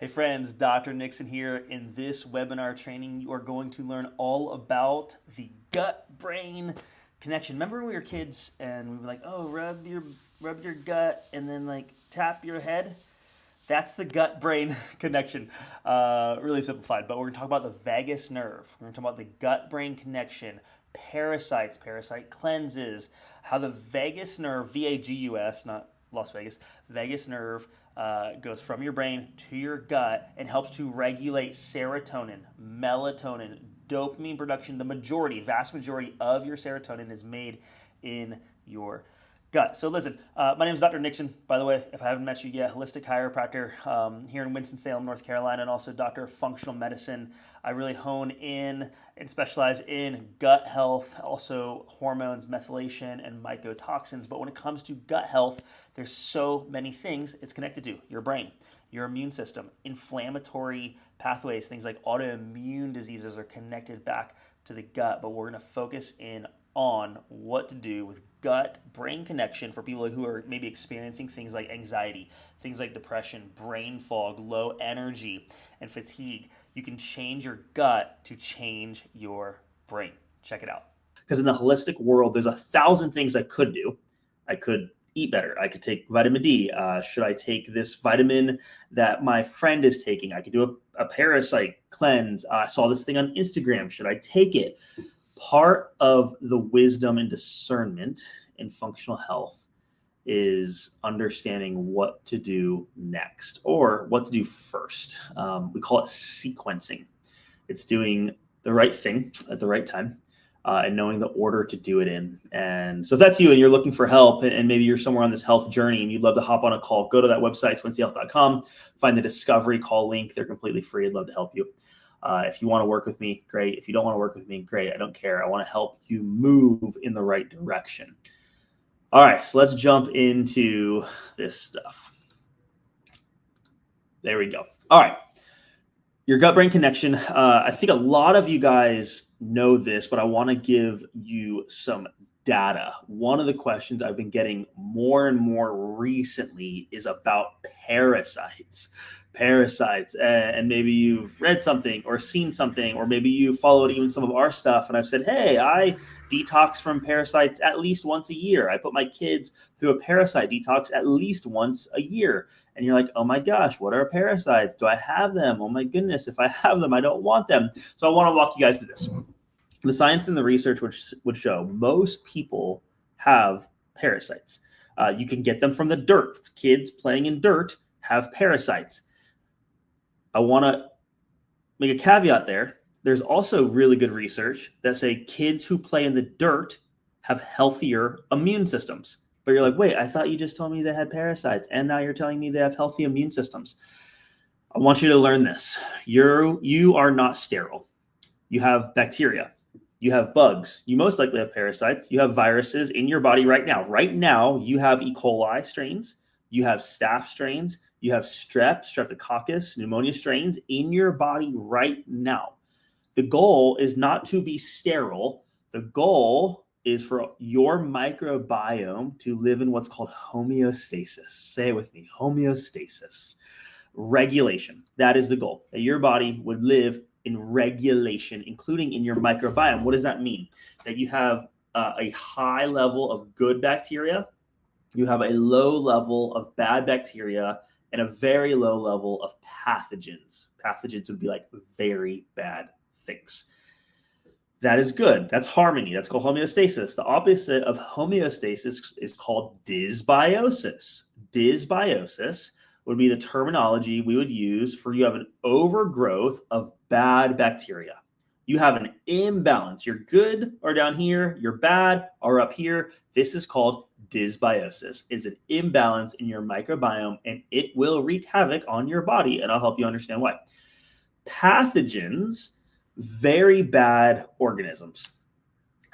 Hey friends, Dr. Nixon here. In this webinar training, you are going to learn all about the gut-brain connection. Remember when we were kids and we were like, oh, rub your gut and then like tap your head? That's the gut-brain connection, really simplified. But we're going to talk about the vagus nerve. We're going to talk about the gut-brain connection, parasites, parasite cleanses, how the vagus nerve, VAGUS, not Las Vegas, vagus nerve goes from your brain to your gut and helps to regulate serotonin, melatonin, dopamine production. The vast majority of your serotonin is made in your gut. So listen, my name is Dr. Nixon, by the way, if I haven't met you yet, holistic chiropractor here in Winston-Salem, North Carolina, and also doctor of functional medicine. I really hone in and specialize in gut health, also hormones, methylation, and mycotoxins. But when it comes to gut health, there's so many things it's connected to. Your brain, your immune system, inflammatory pathways, things like autoimmune diseases are connected back to the gut. But we're going to focus in on what to do with gut-brain connection for people who are maybe experiencing things like anxiety, things like depression, brain fog, low energy, and fatigue. You can change your gut to change your brain. Check it out. Because in the holistic world, there's 1,000 things I could do. I could eat better. I could take vitamin D. Should I take this vitamin that my friend is taking? I could do a parasite cleanse. I saw this thing on Instagram. Should I take it? Part of the wisdom and discernment in functional health is understanding what to do next or what to do first. We call it sequencing. It's doing the right thing at the right time and knowing the order to do it in. And so if that's you and you're looking for help and maybe you're somewhere on this health journey and you'd love to hop on a call, go to that website, twinshealth.com, find the discovery call link. They're completely free. I'd love to help you. If you want to work with me, great. If you don't want to work with me, great. I don't care. I want to help you move in the right direction. All right, so let's jump into this stuff. There we go. All right, your gut-brain connection. I think a lot of you guys know this, but I want to give you some data. One of the questions I've been getting more and more recently is about parasites. And maybe you've read something or seen something, or maybe you followed even some of our stuff. And I've said, hey, I detox from parasites at least once a year. I put my kids through a parasite detox at least once a year. And you're like, oh my gosh, what are parasites? Do I have them? Oh my goodness, if I have them, I don't want them. So I want to walk you guys through this. The science and the research would show most people have parasites. You can get them from the dirt. Kids playing in dirt have parasites. I want to make a caveat there. There's also really good research that say kids who play in the dirt have healthier immune systems. But you're like, wait, I thought you just told me they had parasites, and now you're telling me they have healthy immune systems. I want you to learn this. You are not sterile. You have bacteria. You have bugs. You most likely have parasites. You have viruses in your body right now. Right now, you have E. coli strains. You have staph strains. You have streptococcus, pneumonia strains in your body right now. The goal is not to be sterile. The goal is for your microbiome to live in what's called homeostasis. Say it with me, homeostasis. Regulation. That is the goal, that your body would live in regulation, including in your microbiome. What does that mean? That you have a high level of good bacteria, you have a low level of bad bacteria, and a very low level of pathogens. Pathogens would be like very bad things. That is good. That's harmony. That's called homeostasis. The opposite of homeostasis is called dysbiosis. Dysbiosis would be the terminology we would use for you have an overgrowth of bad bacteria. You have an imbalance. You're good or down here, you're bad or up here. This is called dysbiosis. It's an imbalance in your microbiome, and it will wreak havoc on your body, and I'll help you understand why. Pathogens, very bad organisms.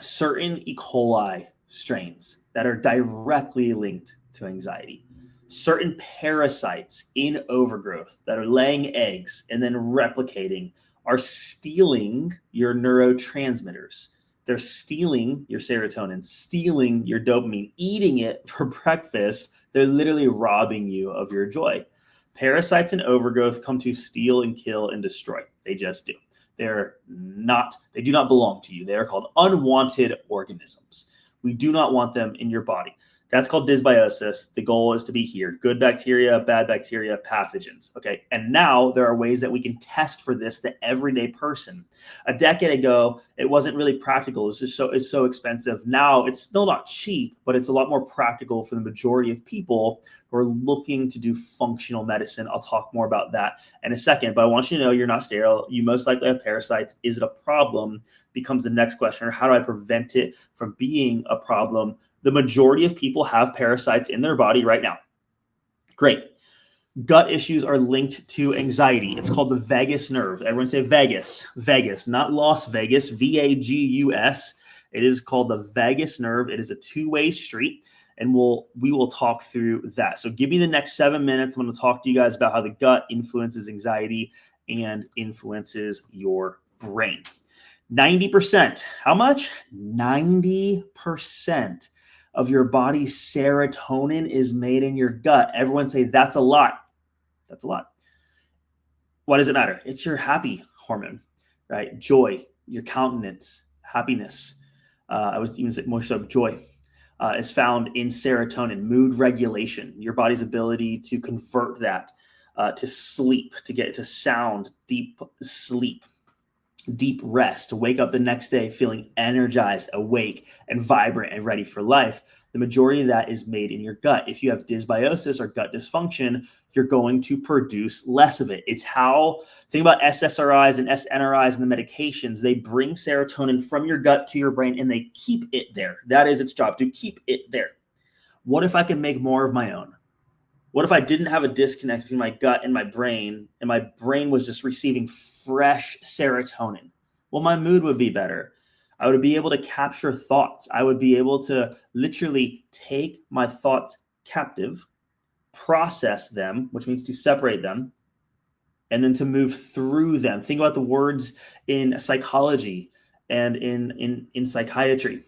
Certain E. coli strains that are directly linked to anxiety. Certain parasites in overgrowth that are laying eggs and then replicating are stealing your neurotransmitters. They're stealing your serotonin, stealing your dopamine, eating it for breakfast. They're literally robbing you of your joy. Parasites and overgrowth come to steal and kill and destroy. They just do. They do not belong to you. They are called unwanted organisms. We do not want them in your body. That's called dysbiosis. The goal is to be here. Good bacteria, bad bacteria, pathogens. Okay. And now there are ways that we can test for this, the everyday person. A decade ago, it wasn't really practical. It's so expensive. Now it's still not cheap, but it's a lot more practical for the majority of people who are looking to do functional medicine. I'll talk more about that in a second, but I want you to know you're not sterile. You most likely have parasites. Is it a problem? Becomes the next question. Or how do I prevent it from being a problem? The majority of people have parasites in their body right now. Great. Gut issues are linked to anxiety. It's called the vagus nerve. Everyone say vagus. Vagus, not Las Vegas, V-A-G-U-S. It is called the vagus nerve. It is a two-way street, and we will talk through that. So give me the next 7 minutes. I'm going to talk to you guys about how the gut influences anxiety and influences your brain. 90%. How much? 90% of your body's serotonin is made in your gut. Everyone say, that's a lot. That's a lot. Why does it matter? It's your happy hormone, right? Joy, your countenance, happiness. I was even saying more so joy is found in serotonin, mood regulation, your body's ability to convert that to sleep, to get to sound, deep sleep. Deep rest, to wake up the next day feeling energized, awake, and vibrant and ready for life. The majority of that is made in your gut. If you have dysbiosis or gut dysfunction, you're going to produce less of it. It's how, think about SSRIs and SNRIs and the medications. They bring serotonin from your gut to your brain and they keep it there. That is its job, to keep it there. What if I can make more of my own? What if I didn't have a disconnect between my gut and my brain was just receiving fresh serotonin? Well, my mood would be better. I would be able to capture thoughts. I would be able to literally take my thoughts captive, process them, which means to separate them, and then to move through them. Think about the words in psychology and in psychiatry.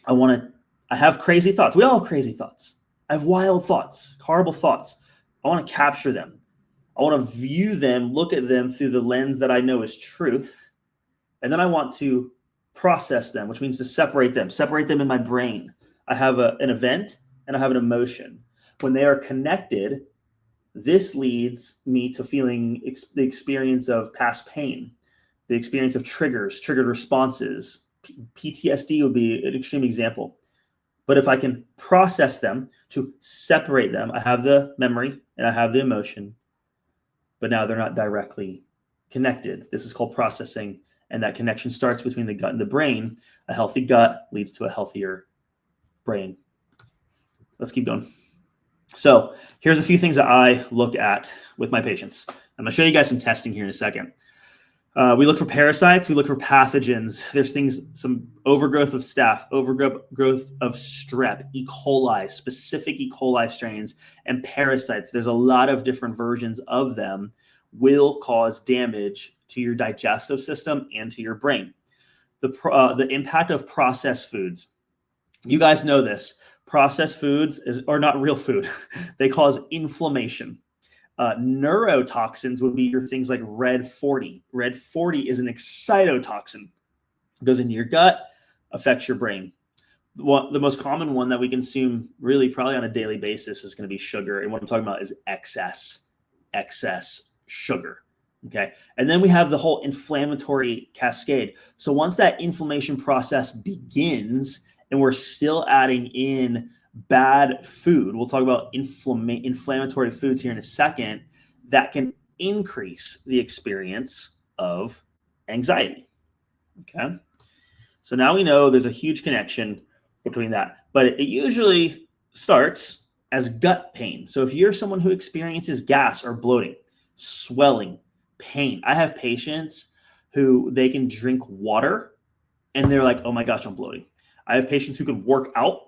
I have crazy thoughts. We all have crazy thoughts. I have wild thoughts, horrible thoughts. I want to capture them. I want to view them, look at them through the lens that I know is truth. And then I want to process them, which means to separate them in my brain. I have an event and I have an emotion. When they are connected, this leads me to feeling the experience of past pain, the experience of triggered responses. PTSD would be an extreme example. But if I can process them, to separate them, I have the memory and I have the emotion, but now they're not directly connected. This is called processing, and that connection starts between the gut and the brain. A healthy gut leads to a healthier brain. Let's keep going. So here's a few things that I look at with my patients. I'm going to show you guys some testing here in a second. We look for parasites. We look for pathogens. There's some overgrowth of staph, overgrowth of strep, E. coli, specific E. coli strains, and parasites. There's a lot of different versions of them will cause damage to your digestive system and to your brain. The impact of processed foods. You guys know this. Processed foods are not real food. They cause inflammation. Neurotoxins would be your things like red 40. Red 40 is an excitotoxin. It goes into your gut, affects your brain. The most common one that we consume really probably on a daily basis is going to be sugar. And what I'm talking about is excess sugar. Okay. And then we have the whole inflammatory cascade. So once that inflammation process begins and we're still adding in bad food, we'll talk about inflammatory foods here in a second, that can increase the experience of anxiety. Okay. So now we know there's a huge connection between that, but it usually starts as gut pain. So if you're someone who experiences gas or bloating, swelling, pain, I have patients who they can drink water and they're like, oh my gosh, I'm bloating. I have patients who can work out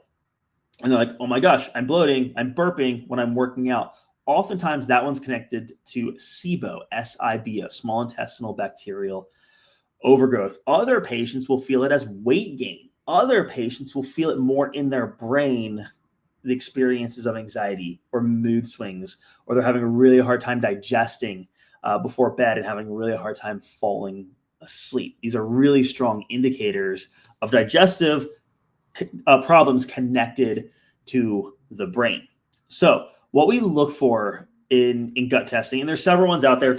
and they're like, oh my gosh, I'm bloating, I'm burping when I'm working out. Oftentimes that one's connected to SIBO, S-I-B-O, small intestinal bacterial overgrowth. Other patients will feel it as weight gain. Other patients will feel it more in their brain the experiences of anxiety or mood swings, or they're having a really hard time digesting before bed and having a really hard time falling asleep. These are really strong indicators of digestive problems connected to the brain. So what we look for in gut testing, and there's several ones out there.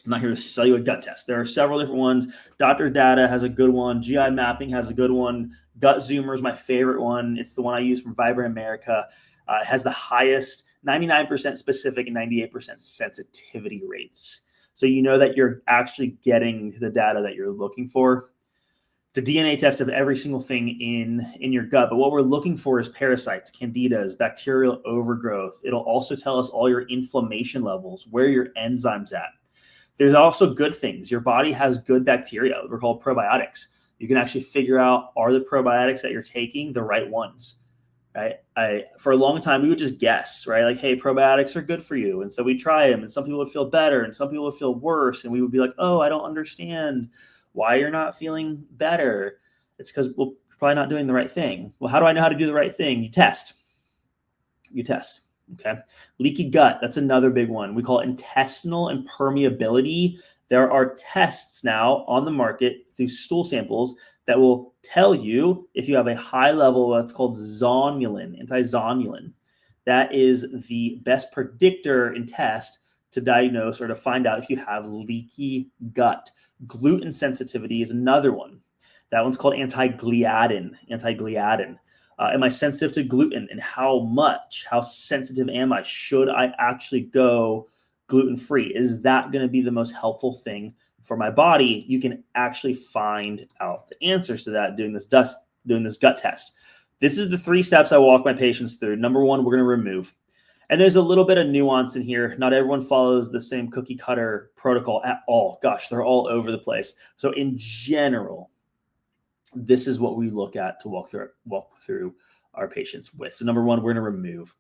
I'm not here to sell you a gut test. There are several different ones. Dr. Data has a good one. GI Mapping has a good one. Gut Zoomer is my favorite one. It's the one I use from Vibrant America. It has the highest 99% specific and 98% sensitivity rates. So you know that you're actually getting the data that you're looking for. It's a DNA test of every single thing in your gut. But what we're looking for is parasites, candidas, bacterial overgrowth. It'll also tell us all your inflammation levels, where your enzymes at. There's also good things. Your body has good bacteria. They're called probiotics. You can actually figure out, are the probiotics that you're taking the right ones, right? For a long time, we would just guess, right? Like, hey, probiotics are good for you. And so we try them, and some people would feel better and some people would feel worse. And we would be like, oh, I don't understand why you're not feeling better. It's because we're probably not doing the right thing. Well, how do I know how to do the right thing? You test. Okay. Leaky gut. That's another big one. We call it intestinal impermeability. There are tests now on the market through stool samples that will tell you if you have a high level of what's called zonulin, anti-zonulin. That is the best predictor in test to diagnose or to find out if you have leaky gut. Gluten sensitivity is another one. That one's called anti-gliadin. Am I sensitive to gluten, and how much? How sensitive am I? Should I actually go gluten-free? Is that going to be the most helpful thing for my body? You can actually find out the answers to that doing this gut test. This is the 3 steps I walk my patients through. Number 1, we're going to remove. And there's a little bit of nuance in here. Not everyone follows the same cookie cutter protocol at all. Gosh, they're all over the place. So in general, this is what we look at to walk through our patients with. So number 1, we're going to remove.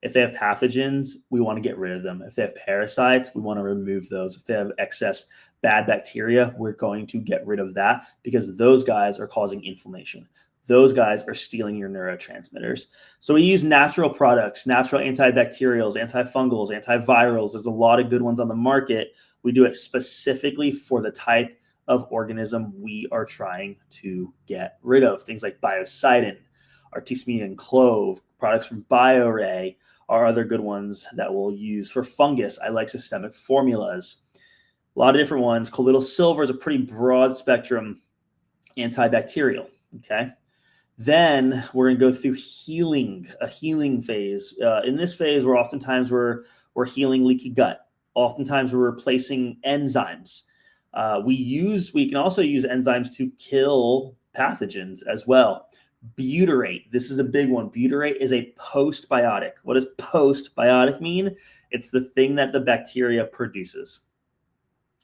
If they have pathogens, we want to get rid of them. If they have parasites, we want to remove those. If they have excess bad bacteria, we're going to get rid of that because those guys are causing inflammation. Those guys are stealing your neurotransmitters. So we use natural products, natural antibacterials, antifungals, antivirals. There's a lot of good ones on the market. We do it specifically for the type of organism we are trying to get rid of. Things like biocidin, artemisinin clove, products from BioRay are other good ones that we'll use. For fungus, I like systemic formulas. A lot of different ones. Colloidal silver is a pretty broad spectrum antibacterial, okay? Then we're going to go through a healing phase. In this phase, we're healing leaky gut. Oftentimes, we're replacing enzymes. We can also use enzymes to kill pathogens as well. Butyrate. This is a big one. Butyrate is a postbiotic. What does postbiotic mean? It's the thing that the bacteria produces.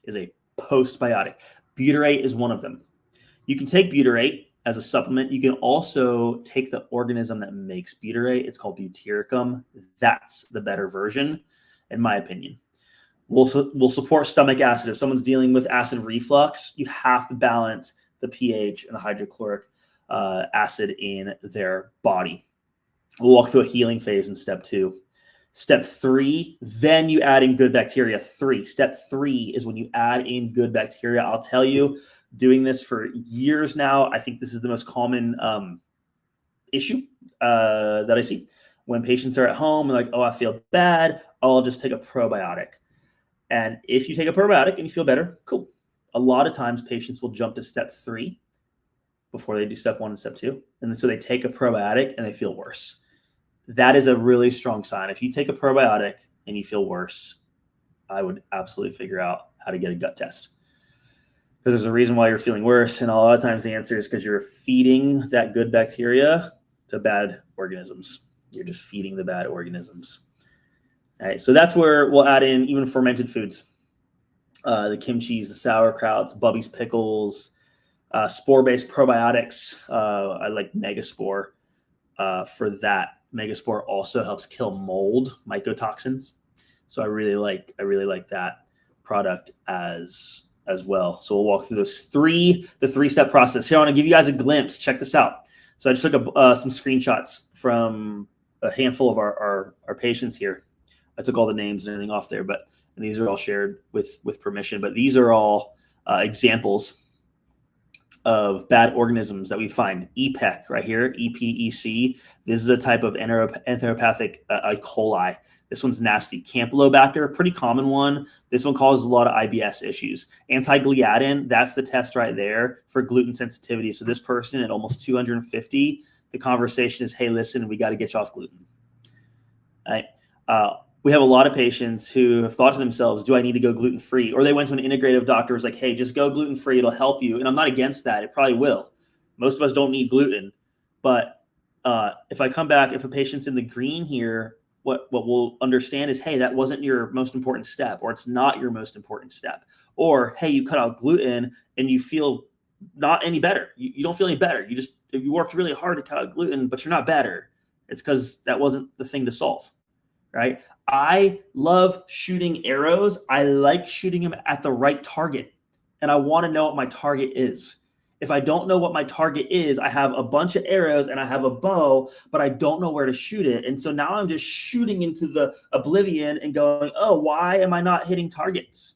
Is a postbiotic. Butyrate is one of them. You can take butyrate as a supplement. You can also take the organism that makes butyrate. It's called butyricum. That's the better version, in my opinion. We'll support stomach acid. If someone's dealing with acid reflux, you have to balance the pH and the hydrochloric acid in their body. We'll walk through a healing phase in step 2. Step 3, then you add in good bacteria. Step 3 is when you add in good bacteria. I'll tell you, doing this for years now, I think this is the most common issue that I see. When patients are at home and like, oh, I feel bad, I'll just take a probiotic. And if you take a probiotic and you feel better, cool. A lot of times patients will jump to step 3 before they do step 1 and step 2. And then so they take a probiotic and they feel worse. That is a really strong sign. If you take a probiotic and you feel worse, I would absolutely figure out how to get a gut test. Because there's a reason why you're feeling worse. And a lot of times the answer is because you're feeding that good bacteria to bad organisms. You're just feeding the bad organisms. All right, so that's where we'll add in even fermented foods. The kimchis, the sauerkrauts, Bubby's pickles, spore-based probiotics. I like Megaspore for that. Megaspore also helps kill mold mycotoxins. So I really like that product as well. So we'll walk through the 3-step process. Here, I want to give you guys a glimpse. Check this out. So I just took some screenshots from a handful of our patients here. I took all the names and everything off there, but and these are all shared with permission. But these are all examples of bad organisms that we find. EPEC right here, EPEC. This is a type of enteropathic E. coli. This one's nasty. Campylobacter, pretty common one. This one causes a lot of IBS issues. Anti-gliadin, that's the test right there for gluten sensitivity. So this person at almost 250, the conversation is, hey, listen, we got to get you off gluten. Right? We have a lot of patients who have thought to themselves, do I need to go gluten-free? Or they went to an integrative doctor, was like, hey, just go gluten-free. It'll help you. And I'm not against that. It probably will. Most of us don't need gluten. But if I come back, if a patient's in the green here, what we'll understand is, hey, that wasn't your most important step, or it's not your most important step. Or, hey, you cut out gluten and you feel not any better. You don't feel any better. You worked really hard to cut out gluten, but you're not better. It's because that wasn't the thing to solve, right? I love shooting arrows. I like shooting them at the right target, and I want to know what my target is. If I don't know what my target is, I have a bunch of arrows and I have a bow, but I don't know where to shoot it. And so now I'm just shooting into the oblivion and going, oh, why am I not hitting targets?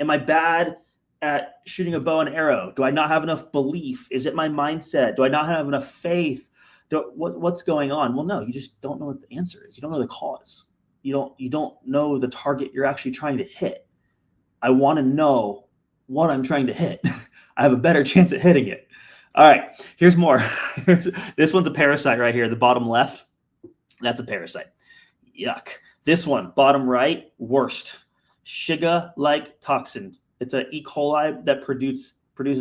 Am I bad at shooting a bow and arrow? Do I not have enough belief? Is it my mindset? Do I not have enough faith? What's going on? Well, no, you just don't know what the answer is. You don't know the cause. You don't know the target you're actually trying to hit. I want to know what I'm trying to hit. I have a better chance at hitting it. All right, here's more. This one's a parasite right here. The bottom left, that's a parasite. Yuck. This one, bottom right, worst. Shiga-like toxin. It's an E. coli that produces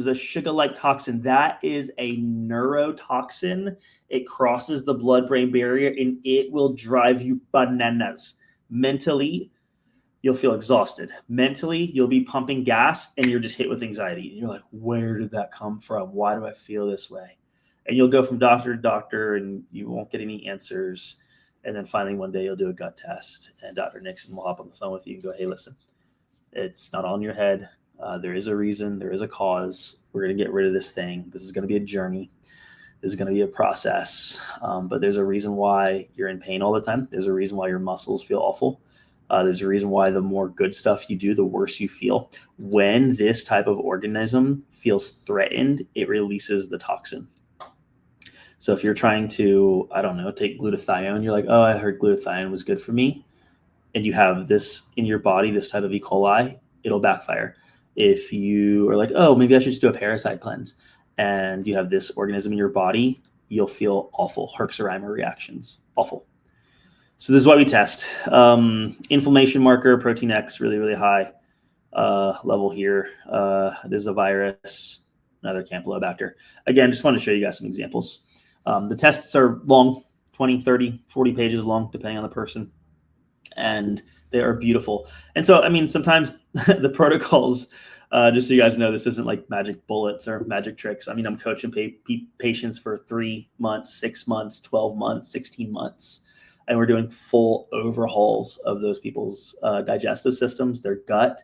a Shiga-like toxin. That is a neurotoxin. It crosses the blood-brain barrier and it will drive you bananas. Mentally, you'll feel exhausted. Mentally, you'll be pumping gas and you're just hit with anxiety. And you're like, where did that come from? Why do I feel this way? And you'll go from doctor to doctor and you won't get any answers. And then finally one day you'll do a gut test and Dr. Nixon will hop on the phone with you and go, hey, listen, it's not all in your head. There is a reason. There is a cause. We're going to get rid of this thing. This is going to be a journey. This is going to be a process. But there's a reason why you're in pain all the time. There's a reason why your muscles feel awful. There's a reason why the more good stuff you do, the worse you feel. When this type of organism feels threatened, it releases the toxin. So if you're trying to, I don't know, take glutathione, you're like, oh, I heard glutathione was good for me. And you have this in your body, this type of E. coli, it'll backfire. If you are like, oh, maybe I should just do a parasite cleanse, and you have this organism in your body, you'll feel awful. Herxheimer reactions, awful. So this is why we test. Inflammation marker, protein X, really, really high level here. This is a virus, another Campylobacter. Again, just wanted to show you guys some examples. The tests are long, 20, 30, 40 pages long, depending on the person. And they are beautiful. And so, I mean, sometimes the protocols, just so you guys know, this isn't like magic bullets or magic tricks. I mean, I'm coaching patients for 3 months, 6 months, 12 months, 16 months. And we're doing full overhauls of those people's digestive systems, their gut,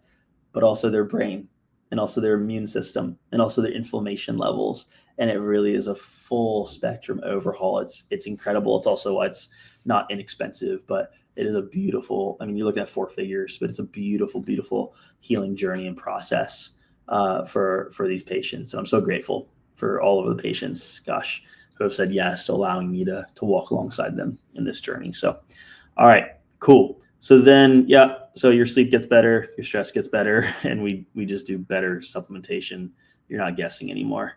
but also their brain, and also their immune system, and also their inflammation levels. And it really is a full spectrum overhaul. It's incredible. It's also why it's not inexpensive, but it is a beautiful, I mean, you're looking at 4 figures, but it's a beautiful, beautiful healing journey and process for these patients. And I'm so grateful for all of the patients, gosh, who have said yes to allowing me to walk alongside them in this journey. So, all right, cool. So then, yeah, so your sleep gets better, your stress gets better, and we just do better supplementation. You're not guessing anymore.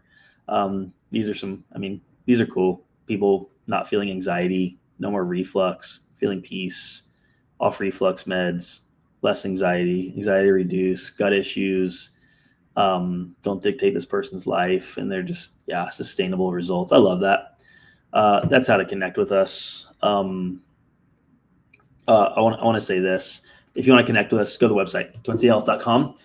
These are some, I mean, these are cool. People not feeling anxiety, no more reflux, feeling peace, off reflux meds, less anxiety reduced, gut issues, don't dictate this person's life, and they're just, yeah, sustainable results. I love that. That's how to connect with us. I want to say this. If you want to connect with us, go to the website, twincityhealth.com.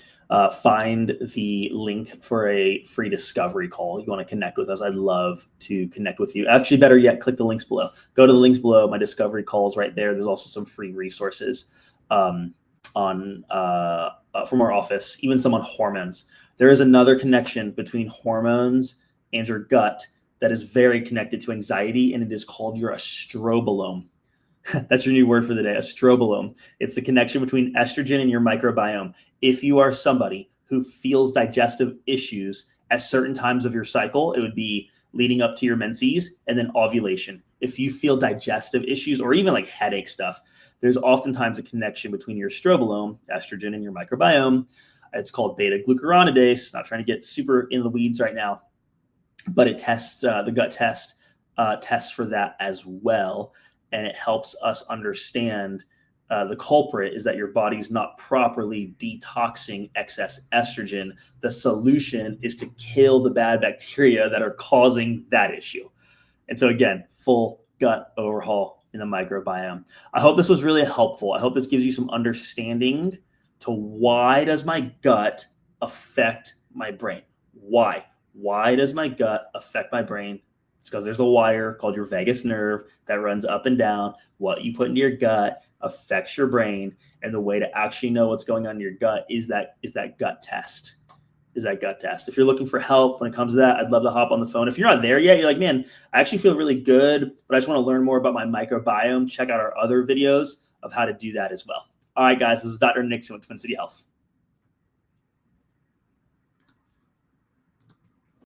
Find the link for a free discovery call. You want to connect with us, I'd love to connect with you. Actually, better yet, click the links below. Go to the links below. My discovery call is right there. There's also some free resources from our office, even some on hormones. There is another connection between hormones and your gut that is very connected to anxiety, and it is called your estrobolome. That's your new word for the day, estrobolome. It's the connection between estrogen and your microbiome. If you are somebody who feels digestive issues at certain times of your cycle, it would be leading up to your menses and then ovulation. If you feel digestive issues or even like headache stuff, there's oftentimes a connection between your estrobolome, estrogen, and your microbiome. It's called beta-glucuronidase. Not trying to get super in the weeds right now, but it tests the gut test tests for that as well. And it helps us understand the culprit is that your body's not properly detoxing excess estrogen. The solution is to kill the bad bacteria that are causing that issue. And so again, full gut overhaul in the microbiome. I hope this was really helpful. I hope this gives you some understanding to why does my gut affect my brain? Why? Why does my gut affect my brain? It's because there's a wire called your vagus nerve that runs up and down. What you put into your gut affects your brain. And the way to actually know what's going on in your gut is that gut test. If you're looking for help when it comes to that, I'd love to hop on the phone. If you're not there yet, you're like, man, I actually feel really good, but I just want to learn more about my microbiome. Check out our other videos of how to do that as well. All right, guys, this is Dr. Nixon with Twin City Health.